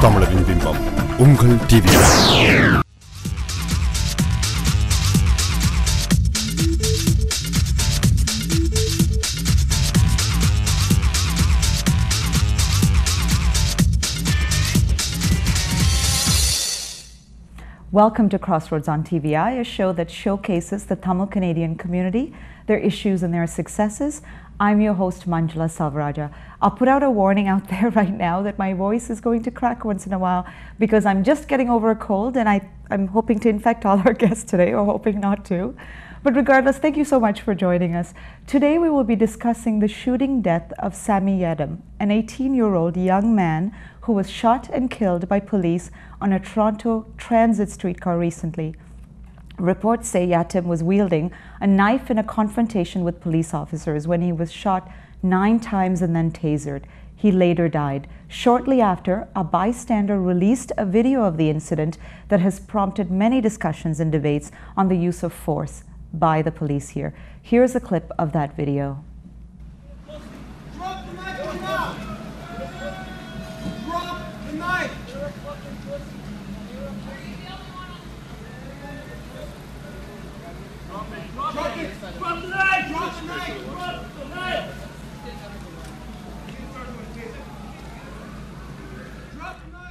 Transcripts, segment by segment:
தமிழரின் பிம்பம் உங்கள் TV. Welcome to CrossRoads on TVI, a show that showcases the Tamil Canadian community, their issues and their successes. I'm your host, Manjula Salvaraja. I'll put out a warning out there right now that my voice is going to crack once in a while because I'm just getting over a cold and I'm hoping to infect all our guests today, or hoping not to. But regardless, thank you so much for joining us. Today we will be discussing the shooting death of Sammy Yatim, an 18-year-old young man who was shot and killed by police on a Toronto transit streetcar recently. Reports say Yatim was wielding a knife in a confrontation with police officers when he was shot 9 times and then tasered. He later died. Shortly after, a bystander released a video of the incident that has prompted many discussions and debates on the use of force by the police here. Here's a clip of that video. Drop the knife now! Drop the knife! Drop it! Drop the knife! Drop the knife! Drop the knife!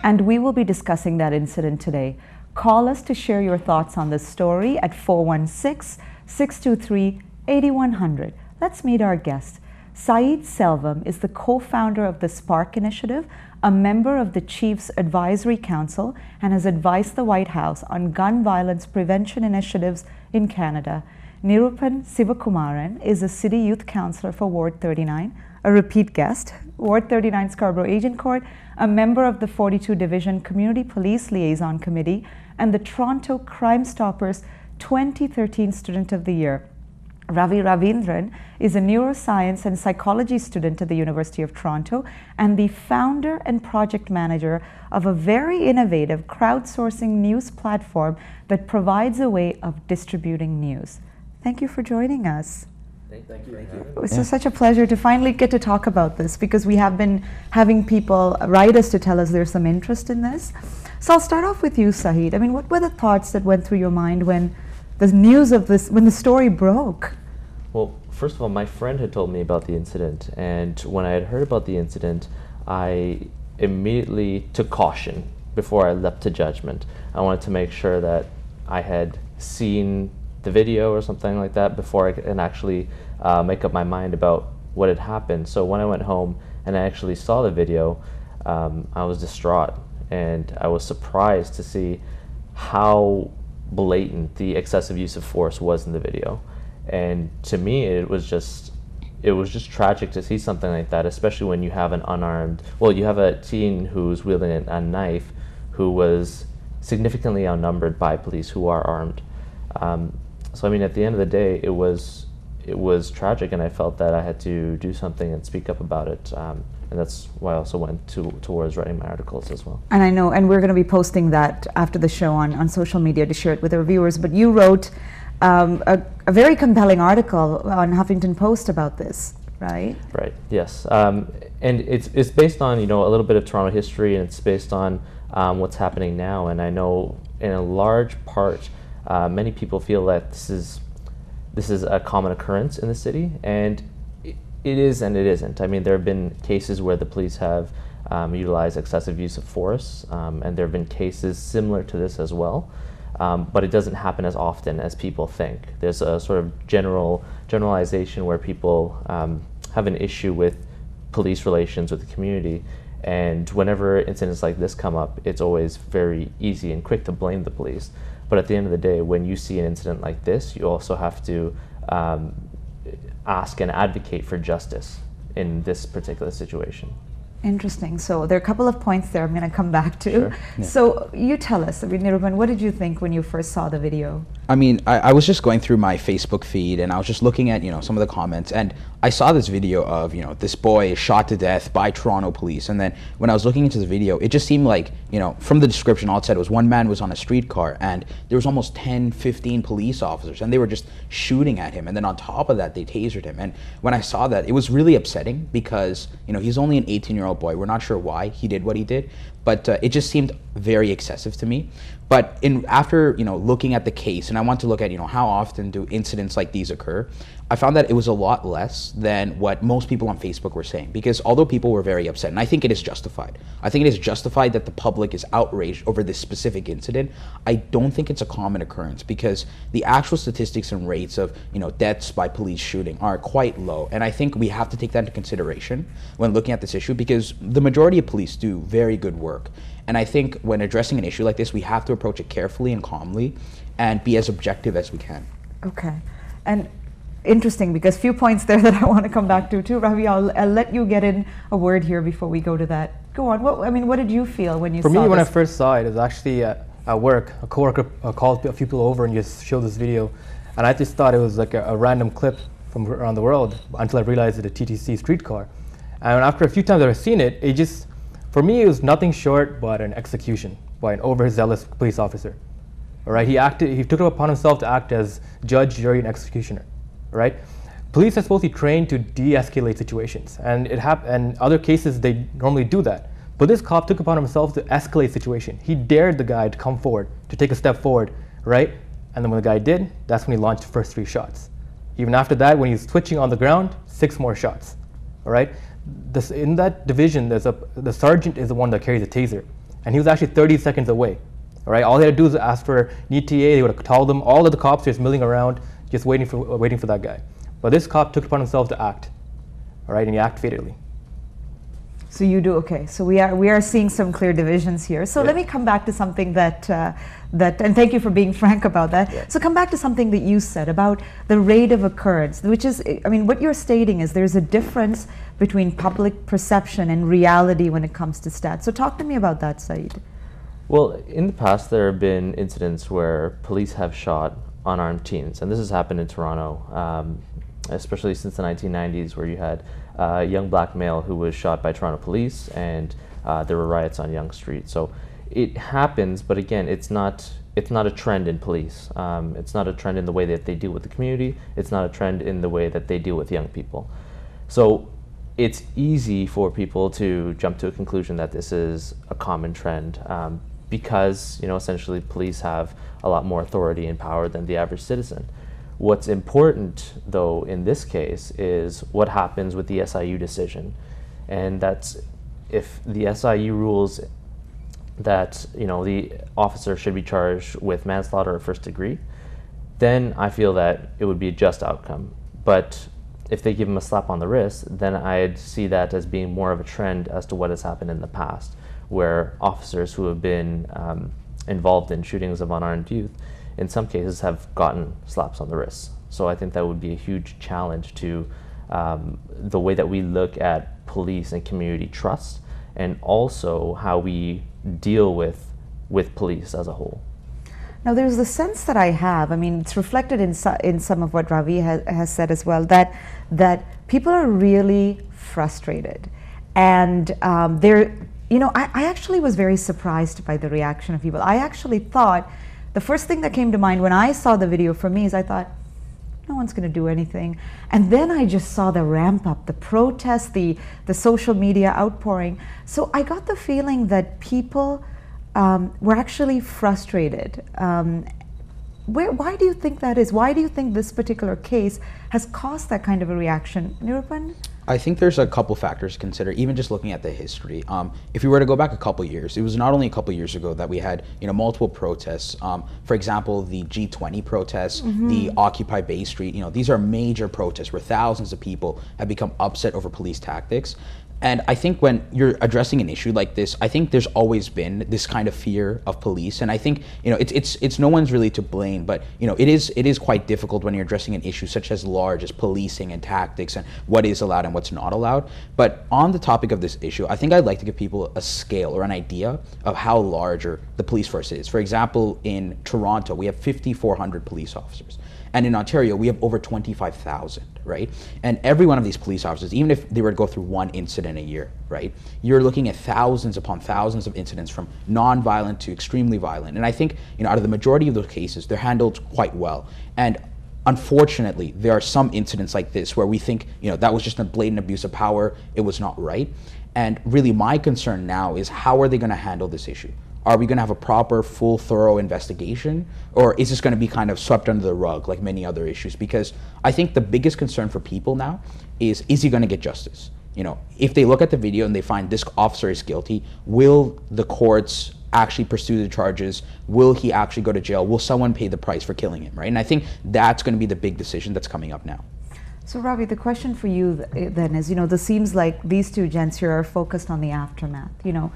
And we will be discussing that incident today. Call us to share your thoughts on this story at 416-623-8100. Let's meet our guest. Saeed Selvam is the co-founder of the Spark Initiative, a member of the Chief's Advisory Council, and has advised the White House on gun violence prevention initiatives in Canada. Nirupan Sivakumaran is a city youth councillor for Ward 39, a repeat guest, Ward 39 Scarborough-Agincourt, a member of the 42 Division Community Police Liaison Committee, and the Toronto Crime Stoppers 2013 Student of the Year. Ravi Ravindran is a neuroscience and psychology student at the University of Toronto and the founder and project manager of a very innovative crowdsourcing news platform that provides a way of distributing news. Thank you for joining us. Thank you. It's such a pleasure to finally get to talk about this because we have been having people write us to tell us there's some interest in this. So I'll start off with you, Saeed. I mean, what were the thoughts that went through your mind when the news of this, when the story broke? Well, first of all, my friend had told me about the incident, and when I had heard about the incident, I immediately took caution before I leapt to judgment. I wanted to make sure that I had seen the video or something like that before I can actually make up my mind about what had happened. So when I went home and I actually saw the video, I was distraught, and I was surprised to see how blatant the excessive use of force was in the video. And to me, it was just tragic to see something like that, especially when you have you have a teen who's wielding a knife who was significantly outnumbered by police who are armed. So I mean, at the end of the day, it was tragic, and I felt that I had to do something and speak up about it. And that's why I also went towards writing my articles as well. And I know, and we're going to be posting that after the show on social media to share it with our viewers, but you wrote a very compelling article on Huffington Post about this, right? Right, yes. And it's based on, a little bit of Toronto history, and it's based on what's happening now. And I know in a large part, many people feel that this is a common occurrence in the city, and it is and it isn't. I mean, there have been cases where the police have utilized excessive use of force, and there have been cases similar to this as well. But it doesn't happen as often as people think. There's a sort of generalization where people have an issue with police relations with the community, and whenever incidents like this come up, it's always very easy and quick to blame the police. But at the end of the day, when you see an incident like this, you also have to ask and advocate for justice in this particular situation. Interesting. So there are a couple of points there I'm going to come back to. Sure. Yeah. So you tell us, I mean, Nirupan, what did you think when you first saw the video? I mean, I was just going through my Facebook feed and I was just looking at, some of the comments, and I saw this video of, this boy is shot to death by Toronto police. And then when I was looking into the video, it just seemed like, from the description, all it said was one man was on a streetcar and there was almost 10, 15 police officers and they were just shooting at him. And then on top of that, they tasered him. And when I saw that, it was really upsetting because, he's only an 18-year-old boy. We're not sure why he did what he did, but it just seemed very excessive to me. But after looking at the case, and I want to look at how often do incidents like these occur, I found that it was a lot less than what most people on Facebook were saying. Because although people were very upset, and I think it is justified, I think it is justified that the public is outraged over this specific incident, I don't think it's a common occurrence because the actual statistics and rates of deaths by police shooting are quite low. And I think we have to take that into consideration when looking at this issue because the majority of police do very good work. And I think when addressing an issue like this, we have to approach it carefully and calmly and be as objective as we can. Okay. And interesting, because few points there that I want to come back to too. Ravi, I'll let you get in a word here before we go to that. Go on. What did you feel when you saw this? For me, when I first saw it, it was actually at work. A coworker called a few people over and just showed this video. And I just thought it was like a random clip from around the world until I realized it's a TTC streetcar. And after a few times that I've seen it, for me, it was nothing short but an execution by an overzealous police officer. All right, he took it upon himself to act as judge, jury, and executioner. All right, police are supposed to be trained to de-escalate situations, and in other cases they normally do that. But this cop took upon himself to escalate the situation. He dared the guy to come forward, to take a step forward, right? And then when the guy did, that's when he launched the first 3 shots. Even after that, when he's twitching on the ground, 6 more shots. All right. In that division, the sergeant is the one that carries the taser, and he was actually 30 seconds away. All right, all they had to do is ask for an ETA. They would have told them. All of the cops are just milling around, just waiting for that guy. But this cop took it upon himself to act. All right, and he acted fatally. So you do, okay. So we are seeing some clear divisions here. So Yeah. let me come back to something that and thank you for being frank about that. Yeah. So come back to something that you said about the rate of occurrence, which is, what you're stating is there's a difference between public perception and reality when it comes to stats. So talk to me about that, Saeed. Well, in the past, there have been incidents where police have shot unarmed teens, and this has happened in Toronto, especially since the 1990s, where you had a young black male who was shot by Toronto police, and there were riots on Yonge Street. So it happens, but again, it's not a trend in police. It's not a trend in the way that they deal with the community. It's not a trend in the way that they deal with young people. So it's easy for people to jump to a conclusion that this is a common trend because, essentially police have a lot more authority and power than the average citizen. What's important, though, in this case is what happens with the SIU decision. And that's if the SIU rules that, the officer should be charged with manslaughter or first degree, then I feel that it would be a just outcome. But if they give him a slap on the wrist, then I'd see that as being more of a trend as to what has happened in the past, where officers who have been involved in shootings of unarmed youth, in some cases have gotten slaps on the wrists. So I think that would be a huge challenge to the way that we look at police and community trust, and also how we deal with police as a whole. Now, there's the sense that I have, it's reflected in some of what Ravi has said as well, that people are really frustrated. And I actually was very surprised by the reaction of people. I actually thought, the first thing that came to mind when I saw the video for me is I thought, no one's going to do anything. And then I just saw the ramp up, the protests, the social media outpouring. So I got the feeling that people were actually frustrated. Why do you think that is? Why do you think this particular case has caused that kind of a reaction? Nirupan? I think there's a couple factors to consider, even just looking at the history. If we were to go back a couple years, it was not only a couple years ago that we had multiple protests. For example, the G20 protests, the Occupy Bay Street, these are major protests where thousands of people have become upset over police tactics. And I think when you're addressing an issue like this, I think there's always been this kind of fear of police. And I think, you know, it's no one's really to blame, but, you know, it is quite difficult when you're addressing an issue such as large as policing and tactics and what is allowed and what's not allowed. But on the topic of this issue, I think I'd like to give people a scale or an idea of how large the police force is. For example, in Toronto, we have 5,400 police officers. And in Ontario, we have over 25,000, right? And every one of these police officers, even if they were to go through one incident a year, right? You're looking at thousands upon thousands of incidents from non-violent to extremely violent. And I think, you know, out of the majority of those cases, they're handled quite well. And unfortunately, there are some incidents like this where we think, you know, that was just a blatant abuse of power. It was not right. And really my concern now is how are they going to handle this issue? Are we going to have a proper, full, thorough investigation? Or is this going to be kind of swept under the rug like many other issues? Because I think the biggest concern for people now is he going to get justice? You know, if they look at the video and they find this officer is guilty, will the courts actually pursue the charges? Will he actually go to jail? Will someone pay the price for killing him, right? And I think that's going to be the big decision that's coming up now. So Ravi, the question for you then is, you know, this seems like these two gents here are focused on the aftermath, you know.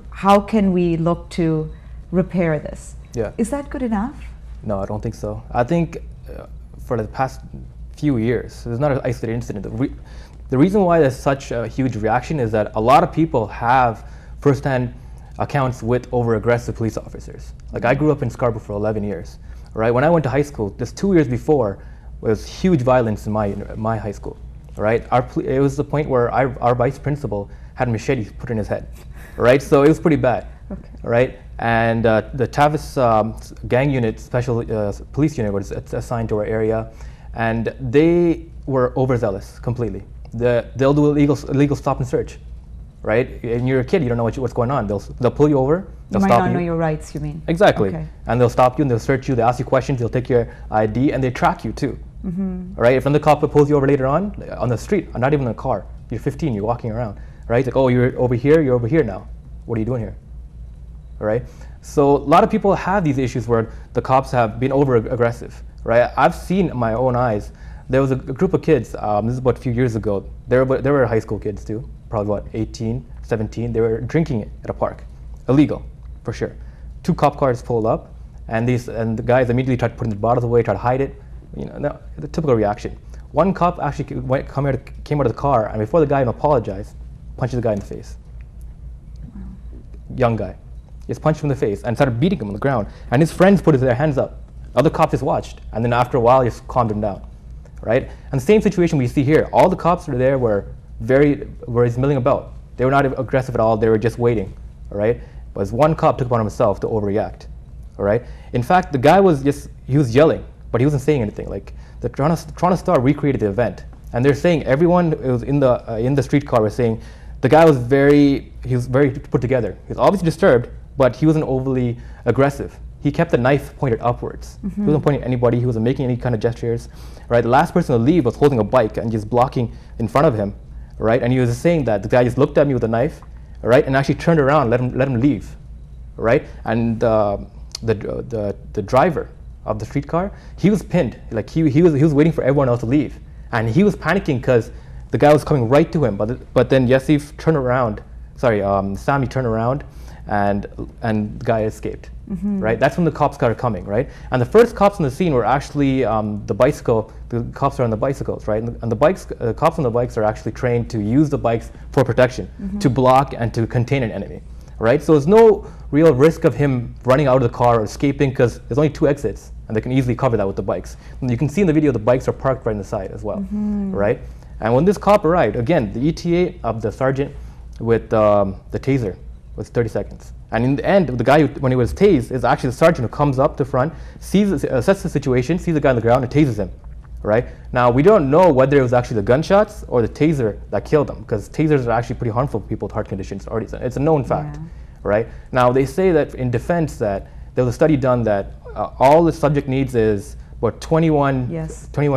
How can we look to repair this? Yeah. Is that good enough? No, I don't think so. I think for the past few years, there's not an isolated incident. The reason why there's such a huge reaction is that a lot of people have firsthand accounts with over-aggressive police officers. Like I grew up in Scarborough for 11 years, right? When I went to high school, just 2 years before, was huge violence in my high school, right? It was the point where our vice principal had a machete put in his head, right? So it was pretty bad, right? And the Tavis gang unit, special police unit was assigned to our area, and they were overzealous completely. They'll do illegal stop and search, right? And you're a kid, you don't know what's going on. They'll pull you over. They'll you might stop not you. know your rights, you mean? Exactly. Okay. And they'll stop you and they'll search you, they'll ask you questions, they'll take your ID, and they track you too. Right? If the cop pulls you over later on the street, not even in a car, you're 15, you're walking around, right? It's like, oh, you're over here now. What are you doing here? All right? So a lot of people have these issues where the cops have been over aggressive, right? I've seen in my own eyes, there was a group of kids, this is about a few years ago, they were high school kids too, probably what, 18, 17, they were drinking it at a park, illegal, for sure. 2 cop cars pulled up, and the guys immediately tried to put the bottles away, tried to hide it. You know, the typical reaction. One cop actually came out of the car, and before the guy even apologized, punched the guy in the face. Young guy. Just punched him in the face and started beating him on the ground. And his friends put their hands up. Other cops just watched, and then after a while, just calmed him down, right? And the same situation we see here. All the cops that are there were milling about. They were not aggressive at all. They were just waiting, all right? But one cop took upon himself to overreact, all right? In fact, the guy was yelling, but he wasn't saying anything. Like the Toronto Star recreated the event, and they're saying everyone who was in the streetcar was saying the guy was very put together. He was obviously disturbed, but he wasn't overly aggressive. He kept the knife pointed upwards. He wasn't pointing at anybody. He wasn't making any kind of gestures, right? The last person to leave was holding a bike and just blocking in front of him, right? And he was just saying that the guy just looked at me with a knife, right, and actually turned around, let him leave, right? And the driver of the streetcar, he was pinned. Like he was waiting for everyone else to leave, and he was panicking because the guy was coming right to him. But then Yassif turned around. Sammy turned around, and the guy escaped. Right. That's when the cops started coming. Right. And the first cops on the scene were actually the cops are on the bicycles. Right. And the cops on the bikes are actually trained to use the bikes for protection, to block and to contain an enemy. Right. So there's no real risk of him running out of the car or escaping because there's only 2 exits, and they can easily cover that with the bikes. And you can see in the video the bikes are parked right on the side as well. Right. And when this cop arrived, again, the ETA of the sergeant with the taser was 30 seconds. And in the end, the guy, when he was tased, is actually the sergeant who comes up to front, assesses the situation, sees the guy on the ground, and tases him. Right? Now, we don't know whether it was actually the gunshots or the taser that killed him, because tasers are actually pretty harmful for people with heart conditions. It's a known fact. Right? Now, they say that in defense that there was a study done that all the subject needs is about 21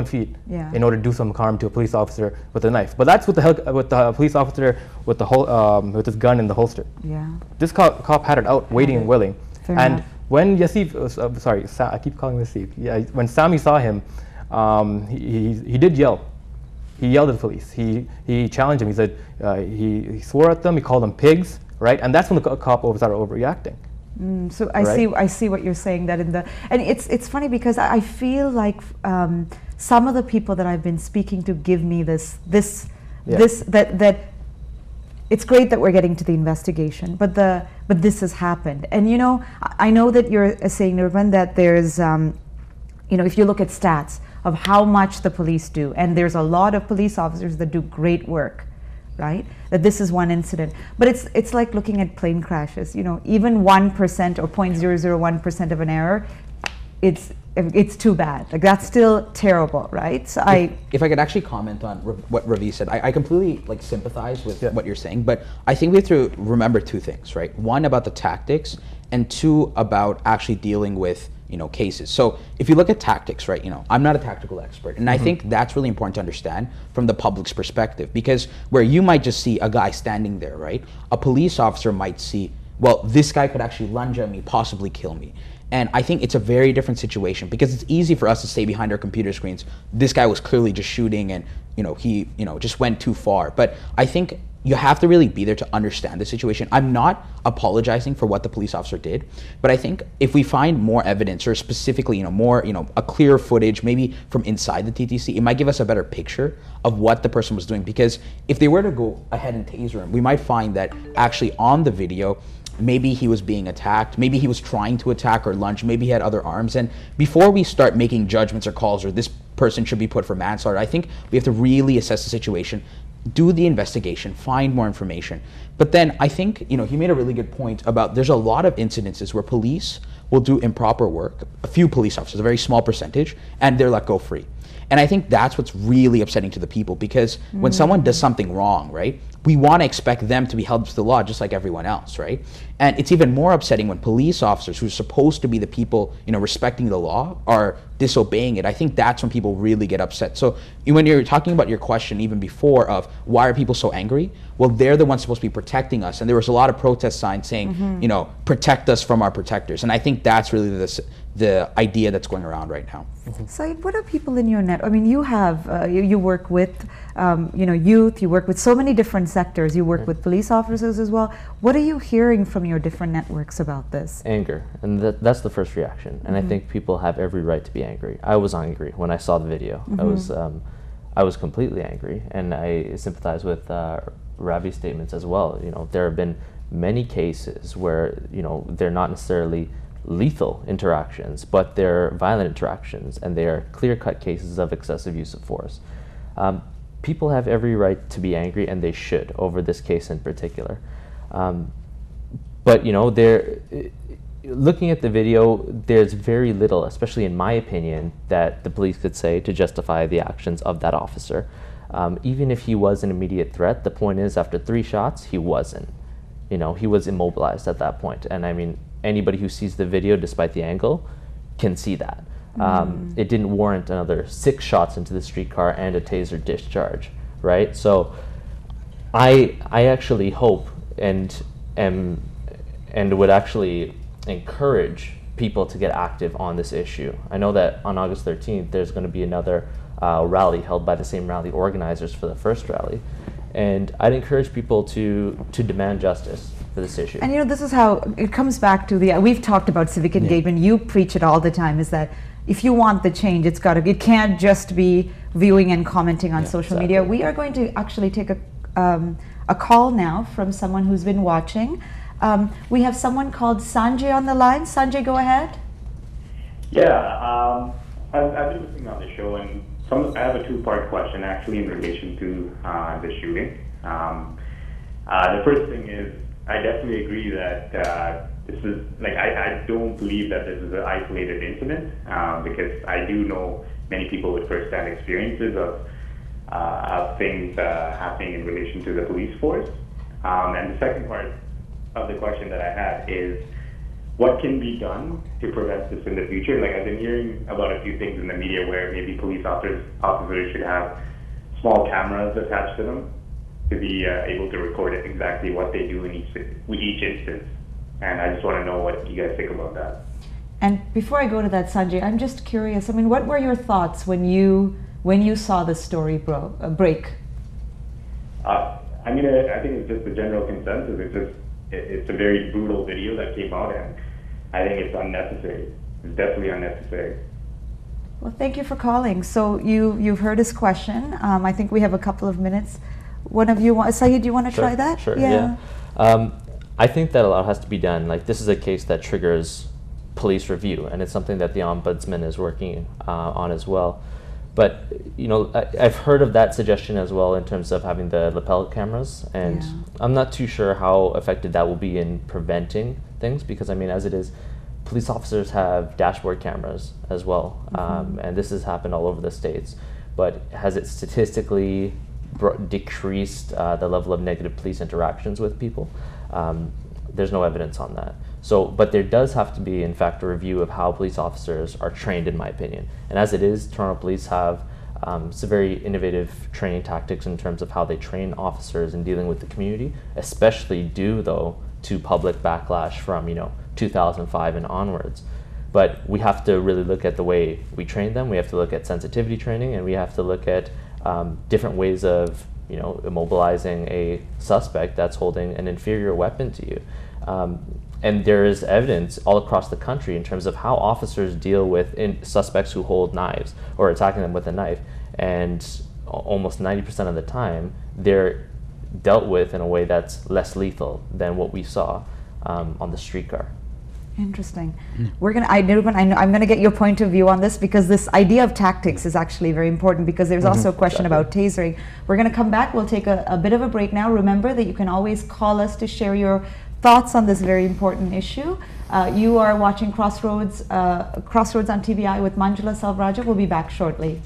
feet in order to do some harm to a police officer with a knife. But that's with the police officer with with his gun in the holster. This cop had it out, waiting and willing. And when Yassif, I keep calling him Yassif. Yeah, when Sammy saw him, he did yell. he yelled at the police. He challenged them. He said he swore at them. He called them pigs, right? And that's when the cop started overreacting. So I see what you're saying, that and it's funny because I feel like some of the people that I've been speaking to give me that it's great that we're getting to the investigation, but this has happened. And you know, I know that you're saying, Nirupan, that there's you know, if you look at stats of how much the police do, and there's a lot of police officers that do great work, right? That this is one incident. But it's like looking at plane crashes, you know, even 1% or 0.001% of an error, it's too bad. Like, that's still terrible, right? So if I could actually comment on what Ravi said, I completely like sympathize with what you're saying, but I think we have to remember two things, right? One, about the tactics, and two, about actually dealing with, you know, cases. So if you look at tactics, right, you know, I'm not a tactical expert, and I think that's really important to understand from the public's perspective, because where you might just see a guy standing there, right, a police officer might see, well, this guy could actually lunge at me, possibly kill me. And I think it's a very different situation, because it's easy for us to say behind our computer screens, this guy was clearly just shooting and, you know, he, you know, just went too far. But I think you have to really be there to understand the situation. I'm not apologizing for what the police officer did, but I think if we find more evidence, or specifically, you know, more, you know, a clear footage, maybe from inside the TTC, it might give us a better picture of what the person was doing. Because if they were to go ahead and taser him, we might find that actually on the video, maybe he was being attacked, maybe he was trying to attack or lunge, maybe he had other arms. And before we start making judgments or calls, or this person should be put for manslaughter, I think we have to really assess the situation, do the investigation, find more information. But then I think, you know, he made a really good point about there's a lot of incidences where police will do improper work, a few police officers, a very small percentage, and they're let go free. And I think that's what's really upsetting to the people, because when someone does something wrong, right, we want to expect them to be held to the law just like everyone else, right? And it's even more upsetting when police officers, who are supposed to be the people, you know, respecting the law, are disobeying it. I think that's when people really get upset. So when you're talking about your question even before of why are people so angry, well, they're the ones supposed to be protecting us. And there was a lot of protest signs saying, you know, protect us from our protectors. And I think that's really the idea that's going around right now. Saeed, what are people in your net? I mean, you have, you work with, you know, youth, you work with so many different sectors, you work with police officers as well. What are you hearing from your different networks about this? Anger, and that's the first reaction. And I think people have every right to be angry. I was angry when I saw the video. I was completely angry, and I sympathize with Ravi's statements as well. You know, there have been many cases where, you know, they're not necessarily lethal interactions, but they're violent interactions, and they are clear-cut cases of excessive use of force. People have every right to be angry, and they should, over this case in particular. But, you know, looking at the video, there's very little, especially in my opinion, that the police could say to justify the actions of that officer. Even if he was an immediate threat, the point is, after 3 shots, he wasn't. You know, he was immobilized at that point. And I mean, anybody who sees the video, despite the angle, can see that. It didn't warrant another 6 shots into the streetcar and a taser discharge, right? So I actually hope and would actually encourage people to get active on this issue. I know that on August 13th, there's going to be another rally held by the same rally organizers for the first rally. And I'd encourage people to demand justice for this issue. And you know, this is how it comes back to we've talked about civic engagement. You preach it all the time, is that if you want the change, it can't just be viewing and commenting on social media. We are going to actually take a call now from someone who's been watching. We have someone called Sanjay on the line. Sanjay, go ahead. Yeah, I've been listening on the show, and I have a 2-part question actually in relation to the shooting. The first thing is, I definitely agree that this is, like, I don't believe that this is an isolated incident, because I do know many people with first-hand experiences of things happening in relation to the police force. And the second part of the question that I had is, what can be done to prevent this in the future? Like, I've been hearing about a few things in the media where maybe police officers should have small cameras attached to them to be able to record exactly what they do in each instance. And I just want to know what you guys think about that. And before I go to that, Sanjay, I'm just curious. I mean, what were your thoughts when you when you saw the story break? I mean, I think it's just the general consensus. It's a very brutal video that came out, and I think it's unnecessary. It's definitely unnecessary. Well, thank you for calling. So you've heard his question. I think we have a couple of minutes. One of you, Saeed, do you want to try that? Sure, yeah. I think that a lot has to be done. Like, this is a case that triggers police review, and it's something that the Ombudsman is working on as well. But, you know, I've heard of that suggestion as well in terms of having the lapel cameras, and I'm not too sure how effective that will be in preventing things, because, I mean, as it is, police officers have dashboard cameras as well, and this has happened all over the States. But has it statistically decreased the level of negative police interactions with people? There's no evidence on that. So, but there does have to be, in fact, a review of how police officers are trained, in my opinion. And as it is, Toronto Police have some very innovative training tactics in terms of how they train officers in dealing with the community, especially due, though, to public backlash from, 2005 and onwards. But we have to really look at the way we train them. We have to look at sensitivity training, and we have to look at different ways of, immobilizing a suspect that's holding an inferior weapon to you. And there is evidence all across the country in terms of how officers deal with suspects who hold knives or attacking them with a knife. And almost 90% of the time, they're dealt with in a way that's less lethal than what we saw on the streetcar. Interesting. Nirupan, I'm going to get your point of view on this, because this idea of tactics is actually very important, because there's also a question about tasering. We're going to come back. We'll take a bit of a break now. Remember that you can always call us to share your thoughts on this very important issue. You are watching Crossroads on TVI with Manjula Salvaraja. We'll be back shortly.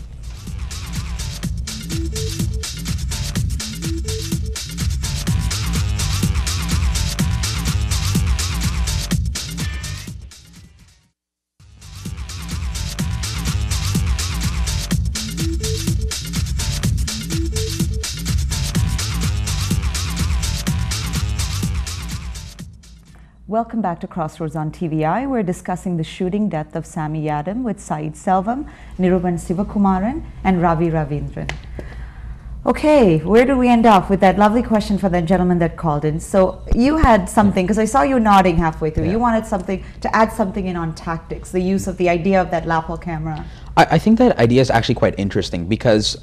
Welcome back to Crossroads on TVI. We're discussing the shooting death of Sammy Yatim with Saeed Selvam, Nirupan Sivakumaran, and Ravi Ravindran. Okay, where do we end up with that lovely question for that gentleman that called in? So you had something, because I saw you nodding halfway through. You wanted something to add something in on tactics, the use of the idea of that lapel camera. I think that idea is actually quite interesting, because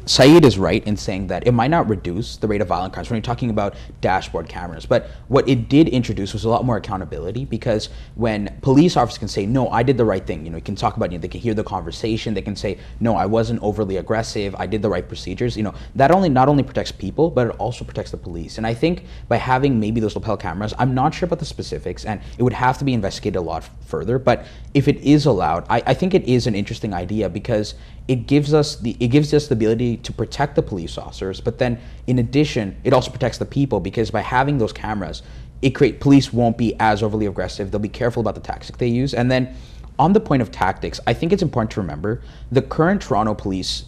Saeed is right in saying that it might not reduce the rate of violent crimes when you're talking about dashboard cameras, but what it did introduce was a lot more accountability, because when police officers can say, no, I did the right thing, you can talk about, they can hear the conversation, they can say, no, I wasn't overly aggressive, I did the right procedures, that not only protects people, but it also protects the police. And I think by having maybe those lapel cameras, I'm not sure about the specifics, and it would have to be investigated a lot further, but if it is allowed, I think it is an interesting idea, because it gives us the ability to protect the police officers, but then in addition, it also protects the people, because by having those cameras, police won't be as overly aggressive. They'll be careful about the tactics they use. And then on the point of tactics, I think it's important to remember the current Toronto Police,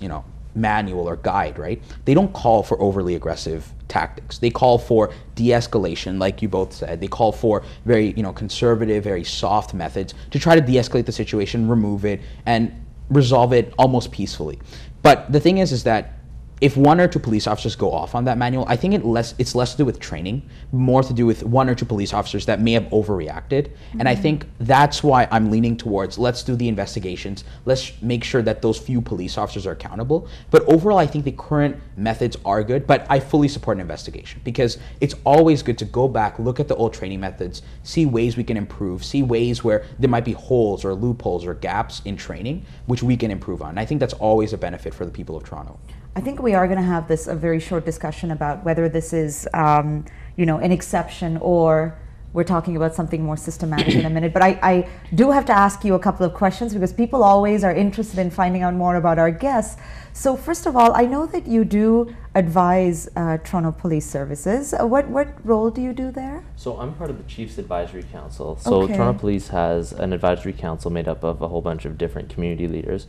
manual or guide, right? They don't call for overly aggressive tactics. They call for de-escalation, like you both said. They call for very, conservative, very soft methods to try to de-escalate the situation, remove it, and resolve it almost peacefully. But the thing is that if one or two police officers go off on that manual, I think it's less to do with training, more to do with one or two police officers that may have overreacted. And I think that's why I'm leaning towards, let's do the investigations. Let's make sure that those few police officers are accountable. But overall, I think the current methods are good, but I fully support an investigation, because it's always good to go back, look at the old training methods, see ways we can improve, see ways where there might be holes or loopholes or gaps in training, which we can improve on. And I think that's always a benefit for the people of Toronto. I think we are going to have a very short discussion about whether this is, an exception, or we're talking about something more systematic in a minute. But I do have to ask you a couple of questions, because people always are interested in finding out more about our guests. So first of all, I know that you do advise Toronto Police Services. What role do you do there? So I'm part of the Chiefs Advisory Council. So Toronto Police has an advisory council made up of a whole bunch of different community leaders.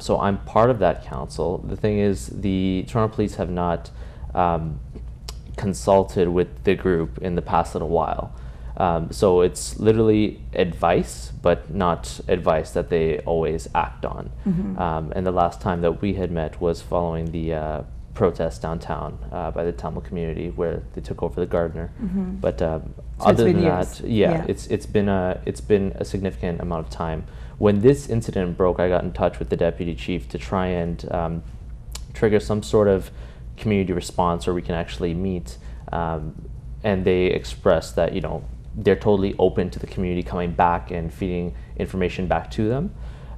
So I'm part of that council. The thing is, the Toronto Police have not consulted with the group in the past little while. So it's literally advice, but not advice that they always act on. And the last time that we had met was following the protest downtown by the Tamil community, where they took over the Gardner. But other than that, it's been a significant amount of time. When this incident broke, I got in touch with the deputy chief to try and trigger some sort of community response where we can actually meet. And they expressed that, they're totally open to the community coming back and feeding information back to them.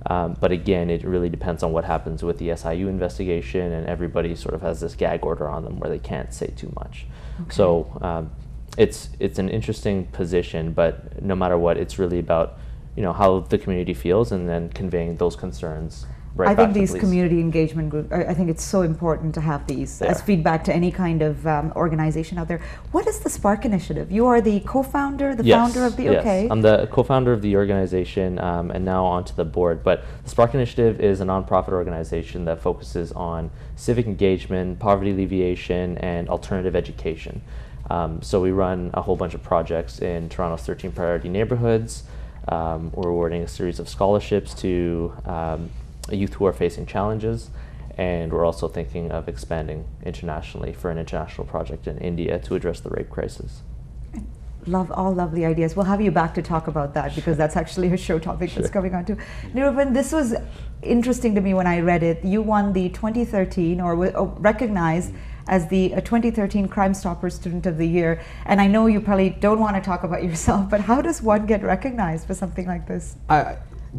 But again, it really depends on what happens with the SIU investigation, and everybody sort of has this gag order on them where they can't say too much. So it's an interesting position, but no matter what, it's really about how the community feels, and then conveying those concerns. Right, I think these community engagement groups, I think it's so important to have these as feedback to any kind of organization out there. What is the Spark Initiative? You are the co-founder, the founder of the Yes, I'm the co-founder of the organization, and now onto the board. But the Spark Initiative is a nonprofit organization that focuses on civic engagement, poverty alleviation, and alternative education. So we run a whole bunch of projects in Toronto's 13 priority neighborhoods. We're awarding a series of scholarships to youth who are facing challenges, and we're also thinking of expanding internationally for an international project in India to address the rape crisis. All lovely ideas. We'll have you back to talk about that, because that's actually a show topic that's coming on too. Nirupan, this was interesting to me when I read it. You won the 2013, or recognized as the 2013 Crime Stopper Student of the Year. And I know you probably don't want to talk about yourself, but how does one get recognized for something like this?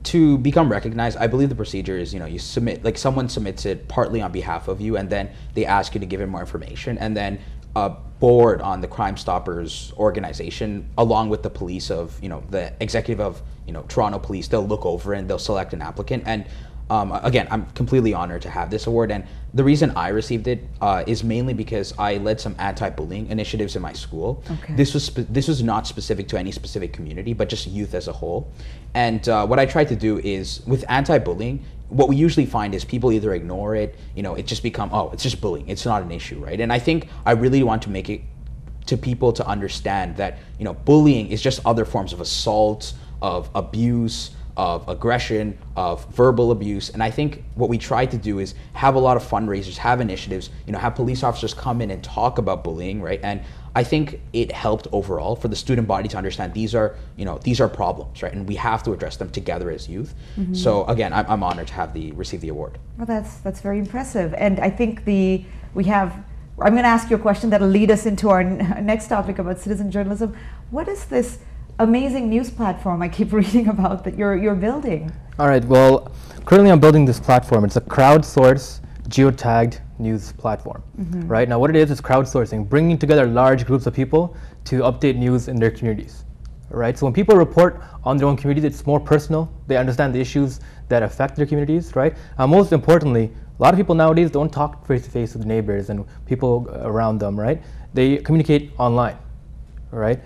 To become recognized, I believe the procedure is, you submit, someone submits it partly on behalf of you, and then they ask you to give it more information, and then a board on the Crime Stoppers organization, along with the police of, the executive of, Toronto Police, they'll look over and they'll select an applicant. And again, I'm completely honored to have this award, and the reason I received it is mainly because I led some anti-bullying initiatives in my school. This was not specific to any specific community, but just youth as a whole. And what I tried to do is, with anti-bullying, what we usually find is people either ignore it, it just become, it's just bullying, it's not an issue, right? And I think I really want to make it to people to understand that, bullying is just other forms of assault, of abuse, of aggression, of verbal abuse. And I think what we try to do is have a lot of fundraisers, have initiatives, have police officers come in and talk about bullying, right? And I think it helped overall for the student body to understand these are problems, right? And we have to address them together as youth. So again, I'm honored to receive the award. Well, that's very impressive. And I think I'm going to ask you a question that'll lead us into our next topic about citizen journalism. What is this amazing news platform I keep reading about that you're building? All right, well, currently I'm building this platform. It's a crowdsourced, geotagged news platform. Right now, what it is crowdsourcing, bringing together large groups of people to update news in their communities. Right, so when people report on their own communities, it's more personal. They understand the issues that affect their communities. Right, most importantly, a lot of people nowadays don't talk face to face with neighbors and people around them. Right, they communicate online. Right.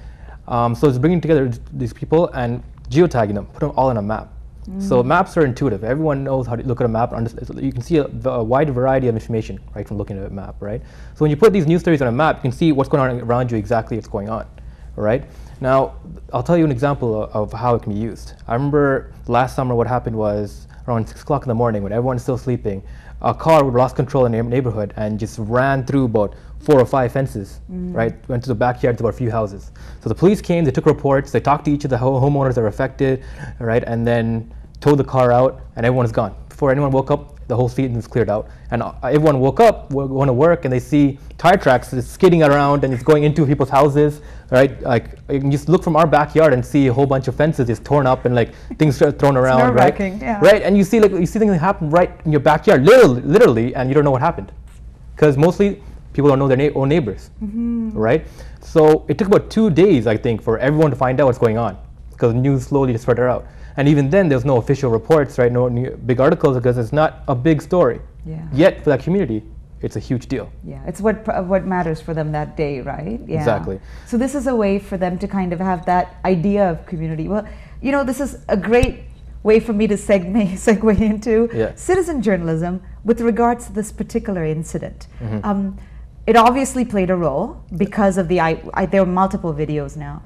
So it's bringing together these people and geotagging them, put them all on a map. So maps are intuitive. Everyone knows how to look at a map. You can see a wide variety of information right from looking at a map, right? So when you put these news stories on a map, you can see what's going on around you, exactly what's going on, right? Now, I'll tell you an example of how it can be used. I remember last summer what happened was around 6 o'clock in the morning when everyone's still sleeping, a car lost control in a neighborhood and just ran through about 4 or 5 fences, right? Went to the backyard to about a few houses. So the police came, they took reports, they talked to each of the homeowners that were affected, right? And then towed the car out and everyone is gone. Before anyone woke up, the whole scene was cleared out. And everyone woke up, going to work, and they see tire tracks skidding around and it's going into people's houses, right? Like, you can just look from our backyard and see a whole bunch of fences just torn up and like things thrown around, right? Yeah. Right, and you see things happen right in your backyard, literally, and you don't know what happened. Because mostly people don't know their own neighbors, right? So it took about 2 days, I think, for everyone to find out what's going on, because news slowly spread out. And even then, there's no official reports, right? No big articles, because it's not a big story. Yeah. Yet for that community, it's a huge deal. Yeah, it's what matters for them that day, right? Yeah. Exactly. So this is a way for them to kind of have that idea of community. Well, this is a great way for me to segue into citizen journalism with regards to this particular incident. It obviously played a role because of there were multiple videos now.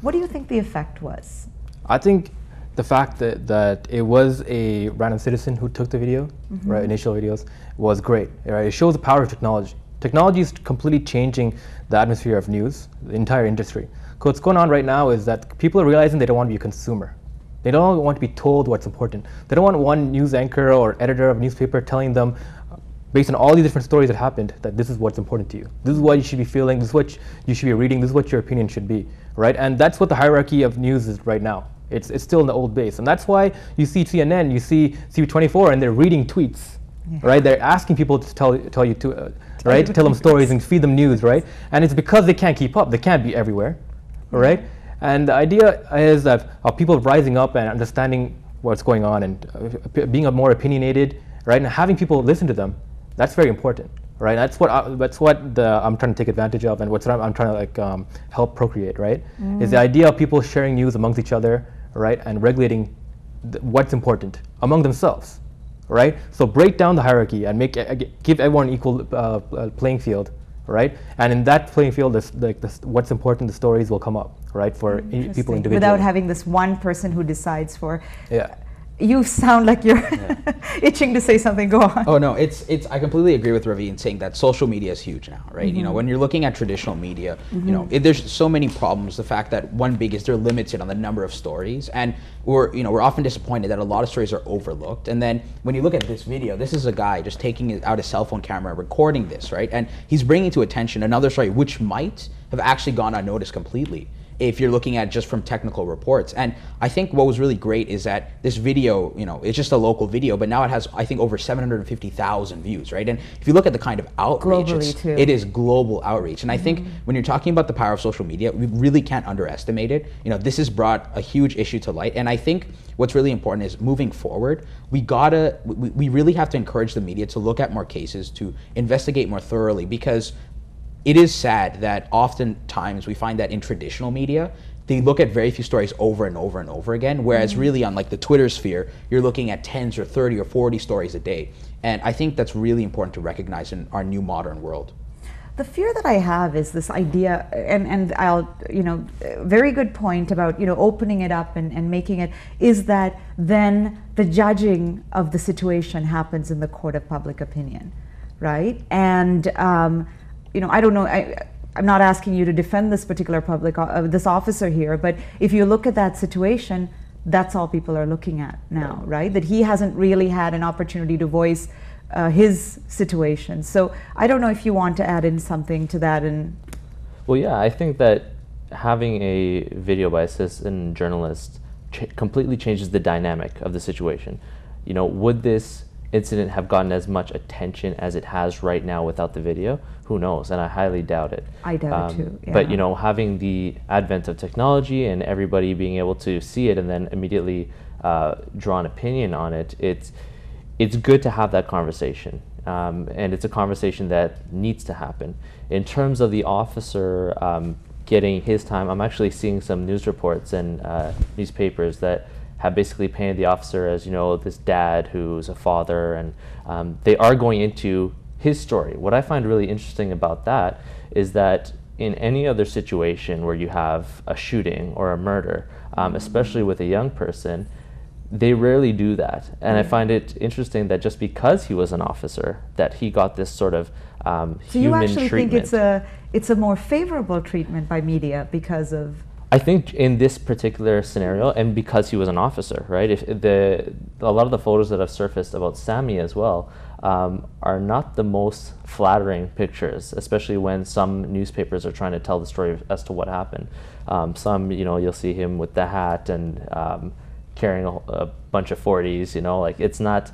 What do you think the effect was? I think the fact that it was a random citizen who took the video, right, initial videos, was great. Right? It shows the power of technology. Technology is completely changing the atmosphere of news, the entire industry. What's going on right now is that people are realizing they don't want to be a consumer. They don't want to be told what's important. They don't want one news anchor or editor of a newspaper telling them, based on all these different stories that happened, that this is what's important to you. This is what you should be feeling. This is what you should be reading. This is what your opinion should be, right? And that's what the hierarchy of news is right now. It's still in the old base. And that's why you see CNN, you see CV24, and they're reading tweets, right? They're asking people to tell you to, right? To tell them stories and feed them news, right? And it's because they can't keep up. They can't be everywhere, right? And the idea is that people rising up and understanding what's going on and being more opinionated, right? And having people listen to them, that's very important, right? That's what I'm trying to take advantage of, and what I'm trying to help procreate, right? Is the idea of people sharing news amongst each other, right? And regulating what's important among themselves, right? So break down the hierarchy and give everyone an equal playing field, right? And in that playing field, what's important, the stories will come up, right? For people individually. Without having this one person who decides for. Yeah. You sound like you're itching to say something. Go on. Oh no, I completely agree with Ravi in saying that social media is huge now, right? You know, when you're looking at traditional media, you know, there's so many problems. The fact that one big is they're limited on the number of stories, and we're often disappointed that a lot of stories are overlooked. And then when you look at this video, this is a guy just taking out his cell phone camera, recording this, right? And he's bringing to attention another story which might have actually gone unnoticed completely, if you're looking at just from technical reports. And I think what was really great is that this video, you know, it's just a local video, but now it has, I think, over 750,000 views, right? And if you look at the kind of outreach, it is global outreach. And I think when you're talking about the power of social media, we really can't underestimate it. You know, this has brought a huge issue to light. And I think what's really important is moving forward, we really have to encourage the media to look at more cases, to investigate more thoroughly, because it is sad that oftentimes we find that in traditional media, they look at very few stories over and over and over again, whereas really on like the Twitter sphere, you're looking at 10 or 30 or 40 stories a day. And I think that's really important to recognize in our new modern world. The fear that I have is this idea, and I'll, you know, very good point about, you know, opening it up and making it, is that then the judging of the situation happens in the court of public opinion, right? And, you know, I don't know, I'm not asking you to defend this particular this officer here, but if you look at that situation, that's all people are looking at now, right? That he hasn't really had an opportunity to voice his situation. So I don't know if you want to add in something to that. Well, yeah, I think that having a video by a citizen journalist completely changes the dynamic of the situation. You know, would this incident have gotten as much attention as it has right now without the video? Who knows? And I highly doubt it. I doubt it too. Yeah. But you know, having the advent of technology and everybody being able to see it and then immediately draw an opinion on it, it's good to have that conversation, and it's a conversation that needs to happen. In terms of the officer getting his time, I'm actually seeing some news reports and newspapers that have basically painted the officer as, you know, this dad who's a father, and they are going into his story. What I find really interesting about that is that in any other situation where you have a shooting or a murder, especially with a young person, they rarely do that. And I find it interesting that just because he was an officer, that he got this sort of human treatment. So you actually think it's a more favorable treatment by media because of... I think in this particular scenario, and because he was an officer, right? A lot of the photos that have surfaced about Sammy as well are not the most flattering pictures, especially when some newspapers are trying to tell the story as to what happened. Some, you know, you'll see him with the hat and carrying a bunch of 40s, you know, like it's not,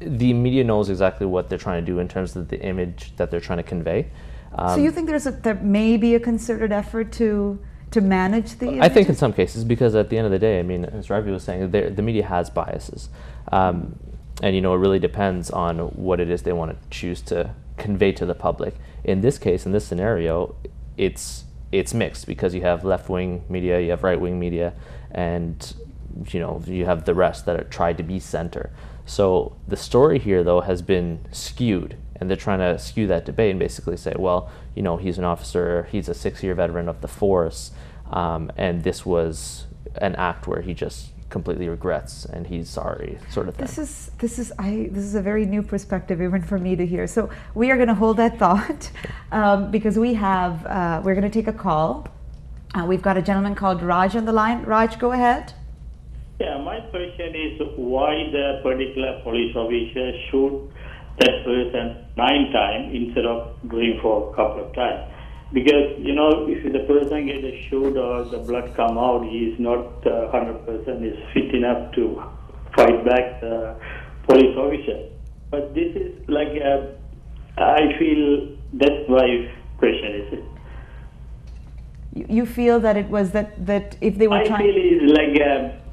the media knows exactly what they're trying to do in terms of the image that they're trying to convey. So you think there may be a concerted effort to manage the images? I think in some cases, because at the end of the day, I mean, as Ravi was saying, the media has biases. And, you know, it really depends on what it is they want to choose to convey to the public. In this case, in this scenario, it's mixed, because you have left-wing media, you have right-wing media, and, you know, you have the rest that are tried to be center. So the story here, though, has been skewed And they're trying to skew that debate and basically say, well, you know, he's an officer, he's a 6-year veteran of the force, and this was an act where he just completely regrets and he's sorry, sort of thing. This is a very new perspective even for me to hear. So we are going to hold that thought because we're going to take a call. We've got a gentleman called Raj on the line. Raj, go ahead. Yeah, my question is why the particular police officer shoot that person 9 times instead of doing for a couple of times? Because, you know, if the person gets a shoot or the blood come out, he is not 100% is fit enough to fight back the police officer. But this is like, I feel that's my question is. You feel that it was that if they were trying... I feel it's like,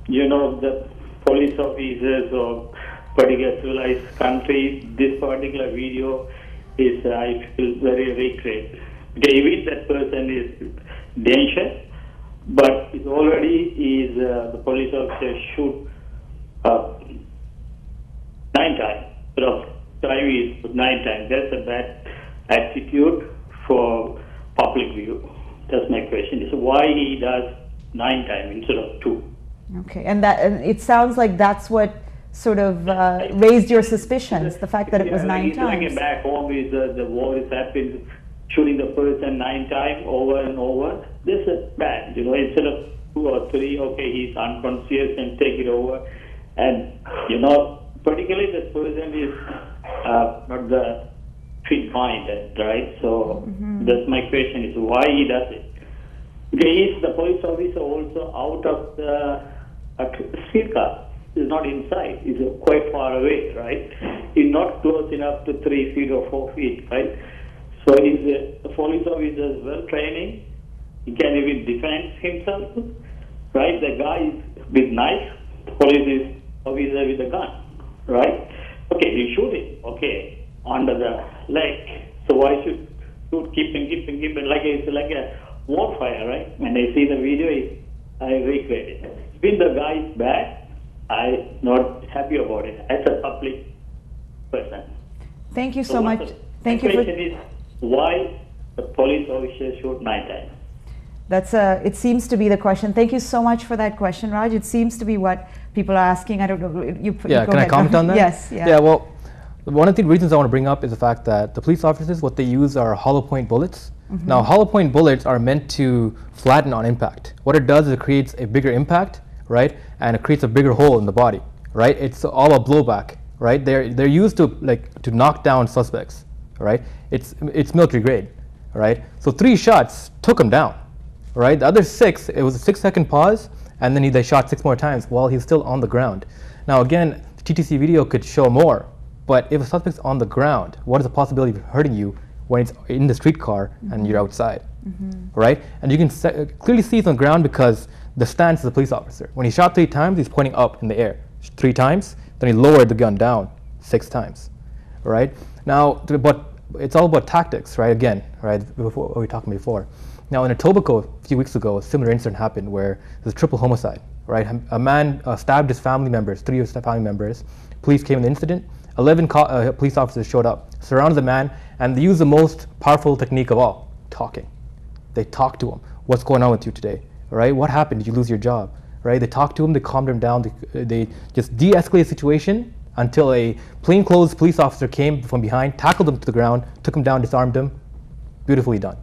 you know, the police officers or particular civilized country, this particular video is, I feel, very regret. David, that person is dangerous, but it's already the police officer shoot 9 times. So time is 9 times. That's a bad attitude for public view. That's my question. Is why he does 9 times instead of 2. Okay, and it sounds like that's what sort of raised your suspicions, the fact that it was 9 times. Like back home, is the war is happening, shooting the person 9 times over and over. This is bad, you know. Instead of 2 or 3, okay, he's unconscious and take it over, and you know, particularly the person is not the fit minded, right? So that's my question: is why he does it? Is the police officer also out of the streetcar? Is not inside. Is quite far away, right? He's not close enough to 3 feet or 4 feet, right? So is the police officer well training? He can even defend himself, right? The guy is with knife. The police officer with a gun, right? Okay, you shoot him. Okay, under the leg. So why should shoot? Keep him like it's like a war fire, right? When I see the video, I regret it. When the guy is bad, I'm not happy about it as a public person. Thank you so much. Thank you. The question is why the police officer shoot 9 times. It seems to be the question. Thank you so much for that question, Raj. It seems to be what people are asking. I don't know. Can I comment on that? Yes. Yeah. Yeah. Well, one of the reasons I want to bring up is the fact that the police officers, what they use are hollow point bullets. Now, hollow point bullets are meant to flatten on impact. What it does is it creates a bigger impact, right? And it creates a bigger hole in the body, right? It's all a blowback, right? They're used to knock down suspects, right? It's military grade, right? So 3 shots took him down, right? The other 6, it was a 6-second pause, and then they shot 6 more times while he's still on the ground. Now again, the TTC video could show more, but if a suspect's on the ground, what is the possibility of hurting you when it's in the streetcar and you're outside, right? And you can clearly see it's on the ground because the stance of the police officer. When he shot 3 times, he's pointing up in the air. 3 times, then he lowered the gun down 6 times, right? Now, but it's all about tactics, right? Again, right? Before what we were talking before. Now, in Etobicoke a few weeks ago, a similar incident happened where there's a triple homicide, right? A man stabbed his family members, 3 of his family members. Police came in the incident. 11 police officers showed up, surrounded the man, and they used the most powerful technique of all, talking. They talked to him. What's going on with you today? Right? What happened? Did you lose your job? Right? They talked to him, they calmed him down, they just de-escalated the situation until a plainclothes police officer came from behind, tackled him to the ground, took him down, disarmed him. Beautifully done.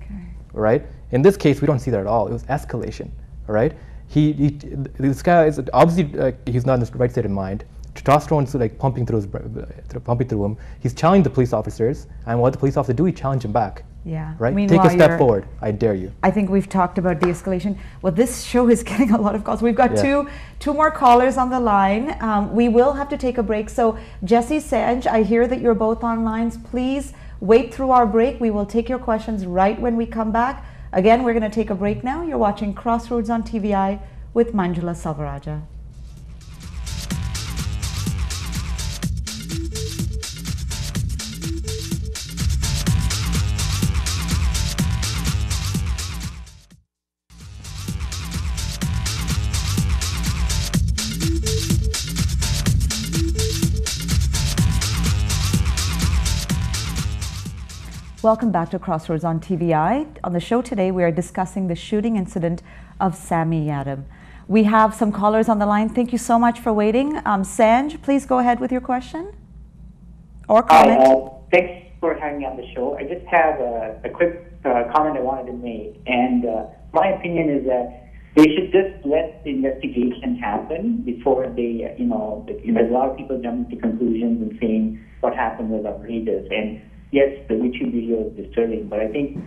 Okay. Right? In this case, we don't see that at all. It was escalation. Right? This guy is obviously he's not in the right state of mind. Testosterone's pumping through him. He's challenging the police officers, and what the police officer do? He challenge him back. Yeah. Right. Take a step forward. I dare you. I think we've talked about de-escalation. Well, this show is getting a lot of calls. We've got two more callers on the line. We will have to take a break. So Jesse, Sanj, I hear that you're both on lines. Please wait through our break. We will take your questions right when we come back. Again, we're going to take a break now. You're watching Crossroads on TVI with Manjula Salvaraja. Welcome back to Crossroads on TVI. On the show today, we are discussing the shooting incident of Sammy Yatim. We have some callers on the line. Thank you so much for waiting. Sanj, please go ahead with your question or comment. Hi, thanks for having me on the show. I just have a quick comment I wanted to make. And my opinion is that they should just let the investigation happen before they, there's a lot of people jumping to conclusions and saying what happened was outrageous. And yes, the YouTube video is disturbing, but I think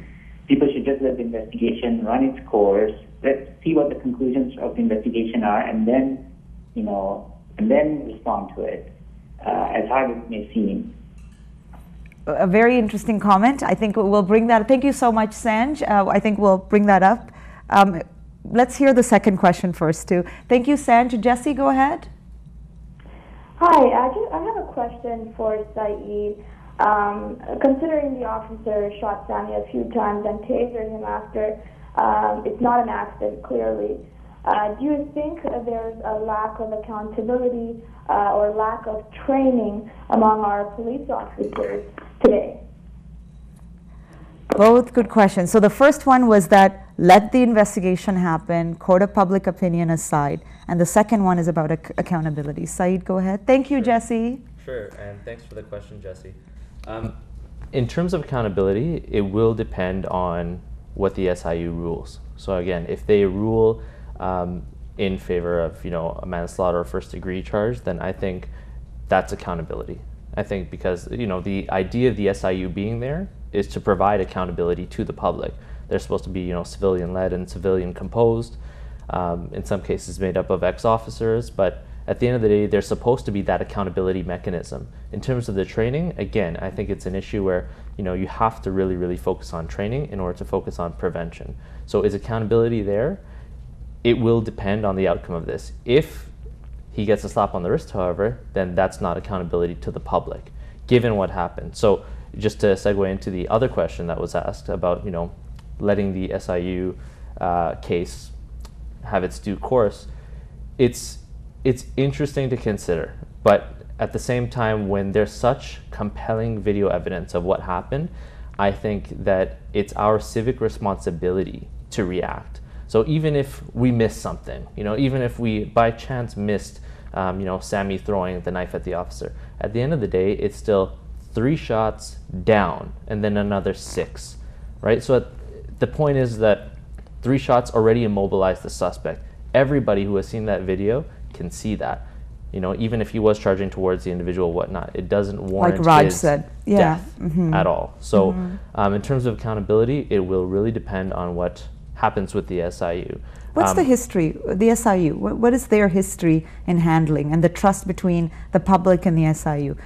people should just let the investigation run its course. Let's see what the conclusions of the investigation are, and then, and then respond to it, as hard as it may seem. A very interesting comment. I think we'll bring that. Thank you so much, Sanj. I think we'll bring that up. Let's hear the second question first, too. Thank you, Sanj. Jesse, go ahead. Hi, I have a question for Saeed. Considering the officer shot Sammy a few times and tasered him after, it's not an accident, clearly. Do you think there's a lack of accountability or lack of training among our police officers today? Both good questions. So the first one was that let the investigation happen, court of public opinion aside. And the second one is about accountability. Saeed, go ahead. Thank you, Jesse. Sure, and thanks for the question, Jesse. In terms of accountability, it will depend on what the SIU rules. So again, if they rule in favor of a manslaughter or first degree charge, then I think that's accountability. I think because the idea of the SIU being there is to provide accountability to the public. They're supposed to be civilian led and civilian composed, in some cases made up of ex-officers, but at the end of the day, there's supposed to be that accountability mechanism. In terms of the training, again, I think it's an issue where you have to really, really focus on training in order to focus on prevention. So is accountability there? It will depend on the outcome of this. If he gets a slap on the wrist, however, then that's not accountability to the public, given what happened. So just to segue into the other question that was asked about letting the SIU case have its due course, it's interesting to consider, but at the same time, when there's such compelling video evidence of what happened, I think that it's our civic responsibility to react. So even if we missed something, even if we by chance missed, Sammy throwing the knife at the officer, at the end of the day, it's still 3 shots down and then another 6, right? So the point is that 3 shots already immobilized the suspect. Everybody who has seen that video can see that. Even if he was charging towards the individual, whatnot, it doesn't warrant like Raj his said, death at all. So in terms of accountability, it will really depend on what happens with the SIU. What's the history, the SIU? What is their history in handling and the trust between the public and the SIU?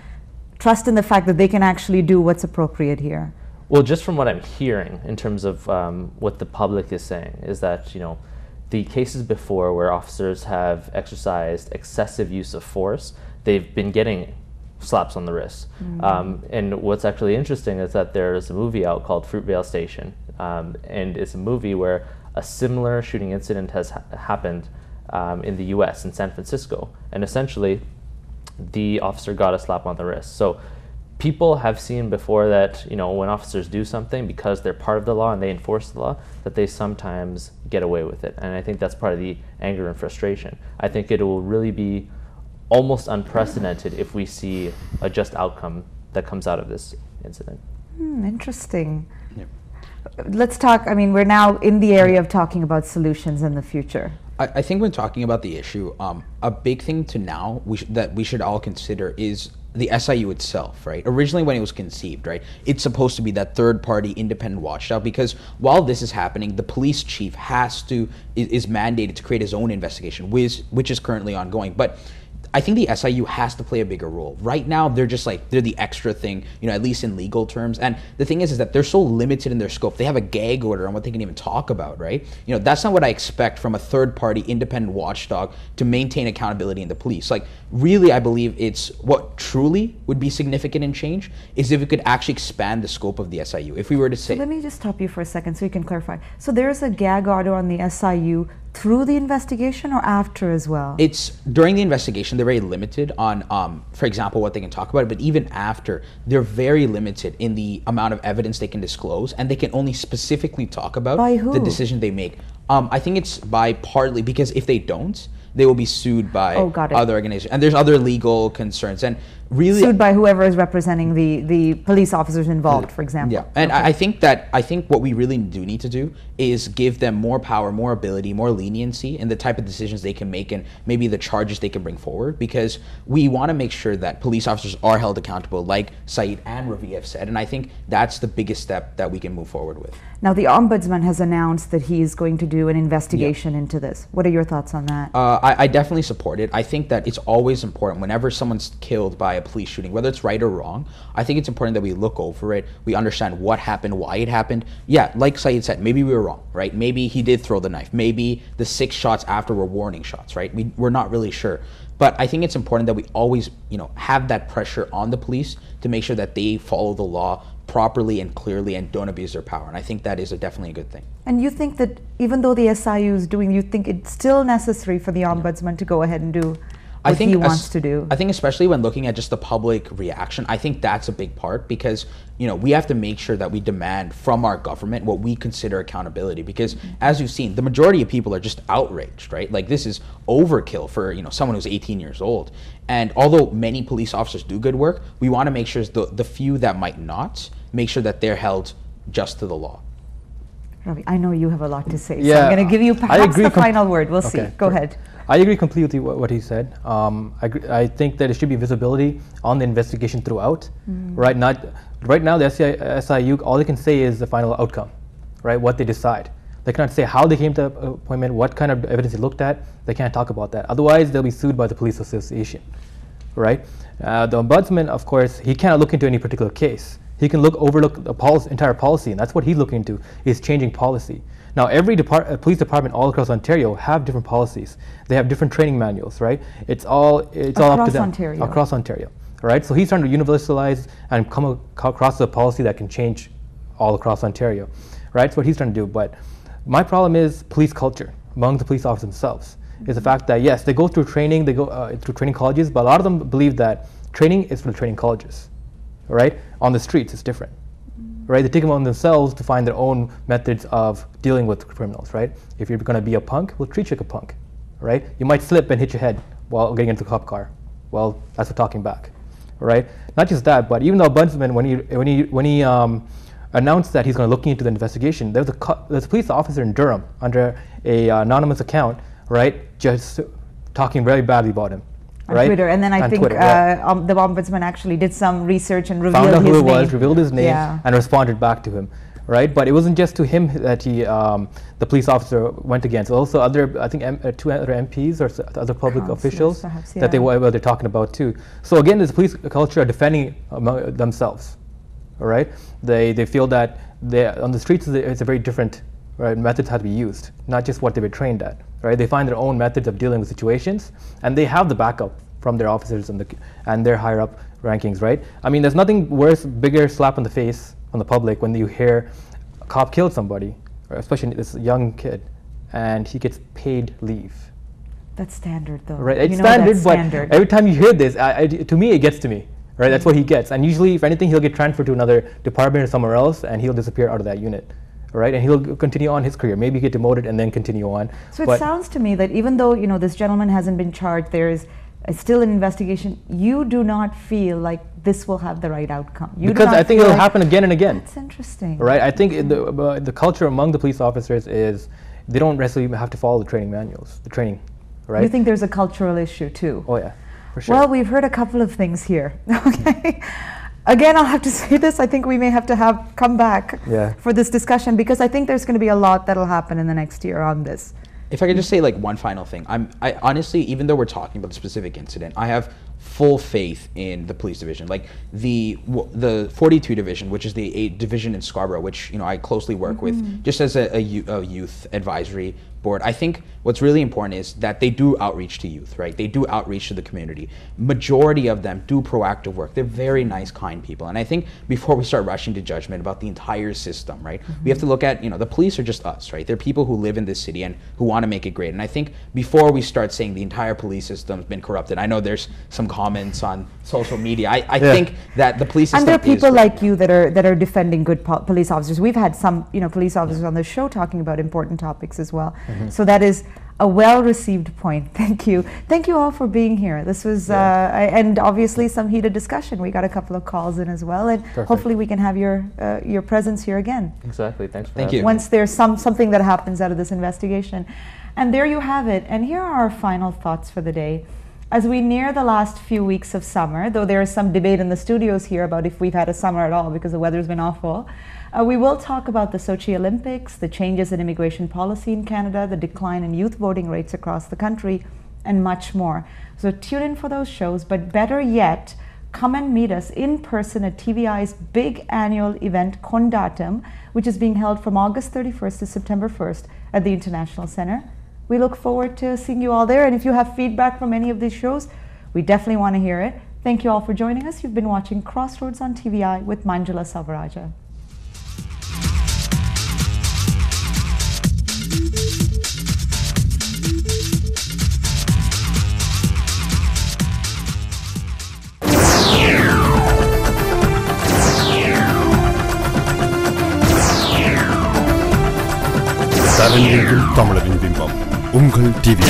Trust in the fact that they can actually do what's appropriate here. Well, just from what I'm hearing in terms of what the public is saying is that, the cases before where officers have exercised excessive use of force, they've been getting slaps on the wrist. And what's actually interesting is that there's a movie out called Fruitvale Station. And it's a movie where a similar shooting incident has happened in the US, in San Francisco. And essentially, the officer got a slap on the wrist. So people have seen before that, when officers do something because they're part of the law and they enforce the law, that they sometimes get away with it. And I think that's part of the anger and frustration. I think it will really be almost unprecedented if we see a just outcome that comes out of this incident. Interesting. Yep. Let's talk, we're now in the area of talking about solutions in the future. I think when talking about the issue, a big thing to now that we should all consider is the SIU itself, right? Originally when it was conceived, right, it's supposed to be that third-party independent watchdog, because while this is happening, the police chief is mandated to create his own investigation, which is currently ongoing. But I think the SIU has to play a bigger role. Right now, they're just they're the extra thing, at least in legal terms. And the thing is that they're so limited in their scope. They have a gag order on what they can even talk about, right? That's not what I expect from a third-party independent watchdog to maintain accountability in the police. Really, I believe it's what truly would be significant in change is if we could actually expand the scope of the SIU. If we were to say... So let me just stop you for a second so you can clarify. So there's a gag order on the SIU through the investigation or after as well? It's during the investigation, they're very limited on, for example, what they can talk about, but even after, they're very limited in the amount of evidence they can disclose, and they can only specifically talk about By who? the decision they make. I think it's by partly because if they don't, they will be sued by other organizations, and there's other legal concerns, and really sued by whoever is representing the police officers involved, for example. Yeah, and I think what we really do need to do is give them more power, more ability, more leniency in the type of decisions they can make and maybe the charges they can bring forward, because we want to make sure that police officers are held accountable, like Saeed and Ravi have said, and I think that's the biggest step that we can move forward with. Now, the Ombudsman has announced that he is going to do an investigation into this. What are your thoughts on that? I definitely support it. I think that it's always important whenever someone's killed by a police shooting, whether it's right or wrong, I think it's important that we look over it, we understand what happened, why it happened. Yeah, like Saeed said, maybe we were wrong, right? Maybe he did throw the knife. Maybe the 6 shots after were warning shots, right? We're not really sure. But I think it's important that we always, have that pressure on the police to make sure that they follow the law properly and clearly and don't abuse their power. And I think that is definitely a good thing. And you think that even though the SIU is doing, you think it's still necessary for the Ombudsman to go ahead and do what he wants to do? I think especially when looking at just the public reaction, I think that's a big part, because we have to make sure that we demand from our government what we consider accountability, because as you've seen, the majority of people are just outraged, right? Like, this is overkill for someone who's 18 years old. And although many police officers do good work, we want to make sure the few that might not, make sure that they're held just to the law. Ravi, I know you have a lot to say, so I'm going to give you perhaps the final word. We'll see. Go ahead. I agree completely with what he said. I think that there should be visibility on the investigation throughout. Right now, the SIU, all they can say is the final outcome, right? What they decide. They cannot say how they came to the appointment, what kind of evidence they looked at. They can't talk about that. Otherwise, they'll be sued by the police association, right? The ombudsman, of course, he cannot look into any particular case. He can overlook the entire policy, and that's what he's looking into, is changing policy. Now, every police department all across Ontario have different policies. They have different training manuals, right? It's all up to them. Across Ontario, right? So he's trying to universalize and come across a policy that can change all across Ontario, right? That's what he's trying to do. But my problem is police culture among the police officers themselves. Is the fact that, yes, they go through training, they go through training colleges, but a lot of them believe that training is for the training colleges, right? On the streets, it's different. Right, they take them on themselves to find their own methods of dealing with criminals, right? If you're going to be a punk, we'll treat you like a punk, right? You might slip and hit your head while getting into the cop car. Well, that's for talking back, right? Not just that, but even the ombudsman, when he announced that he's going to look into the investigation, there's a police officer in Durham under a anonymous account, right, just talking very badly about him. On Twitter, and then I think the ombudsman actually did some research and revealed found out his who it name. was, revealed his name, and responded back to him, right? But it wasn't just to him that the police officer went against. Also, I think 2 other MPs or other public officials perhaps, that they're talking about too. So again, this police culture are defending themselves, all right? They feel that on the streets it's a very different, right, methods have to be used, not just what they were trained at. Right, they find their own methods of dealing with situations, and they have the backup from their officers and their higher up rankings. Right? I mean, there's nothing worse, bigger slap on the face on the public when you hear a cop killed somebody, or especially this young kid, and he gets paid leave. That's standard, though. Right, it's standard, but every time you hear this, to me, it gets to me. Right, that's what he gets, and usually, if anything, he'll get transferred to another department or somewhere else, and he'll disappear out of that unit. Right, and he'll continue on his career. Maybe get demoted and then continue on. So it sounds to me that even though this gentleman hasn't been charged, there is still an investigation. You do not feel like this will have the right outcome. Because I think it'll happen again and again. That's interesting. Right, I think the culture among the police officers is they don't necessarily have to follow the training manuals, the training. Right. You think there's a cultural issue too? Oh yeah, for sure. Well, we've heard a couple of things here. Okay. Again, I'll have to say this, I think we may have to come back for this discussion, because I think there's going to be a lot that'll happen in the next year on this. If I could just say one final thing. I honestly, even though we're talking about the specific incident, I have full faith in the police division. Like the 42 division, which is the 8th division in Scarborough, which I closely work with just as a youth advisory board. I think what's really important is that they do outreach to youth, right? They do outreach to the community. Majority of them do proactive work. They're very nice, kind people. And I think before we start rushing to judgment about the entire system, right, we have to look at, the police are just us, right? They're people who live in this city and who want to make it great. And I think before we start saying the entire police system's been corrupted, I know there's some comments on social media. I think that the police system and there are people like you that are defending good police officers. We've had some police officers on the show talking about important topics as well. So that is a well-received point. Thank you. Thank you all for being here. This was, and obviously some heated discussion. We got a couple of calls in as well, and hopefully we can have your presence here again. Exactly. Thanks for Thank you. Once there's something that happens out of this investigation. And there you have it. And here are our final thoughts for the day. As we near the last few weeks of summer, though there is some debate in the studios here about if we've had a summer at all because the weather's been awful, we will talk about the Sochi Olympics, the changes in immigration policy in Canada, the decline in youth voting rates across the country, and much more. So tune in for those shows, but better yet, come and meet us in person at TVI's big annual event, Kondatam, which is being held from August 31st to September 1st at the International Centre. We look forward to seeing you all there, and if you have feedback from any of these shows, we definitely want to hear it. Thank you all for joining us. You've been watching Crossroads on TVI with Manjula Salvaraja. தமிழரின் பிம்பம் உங்கள் TV.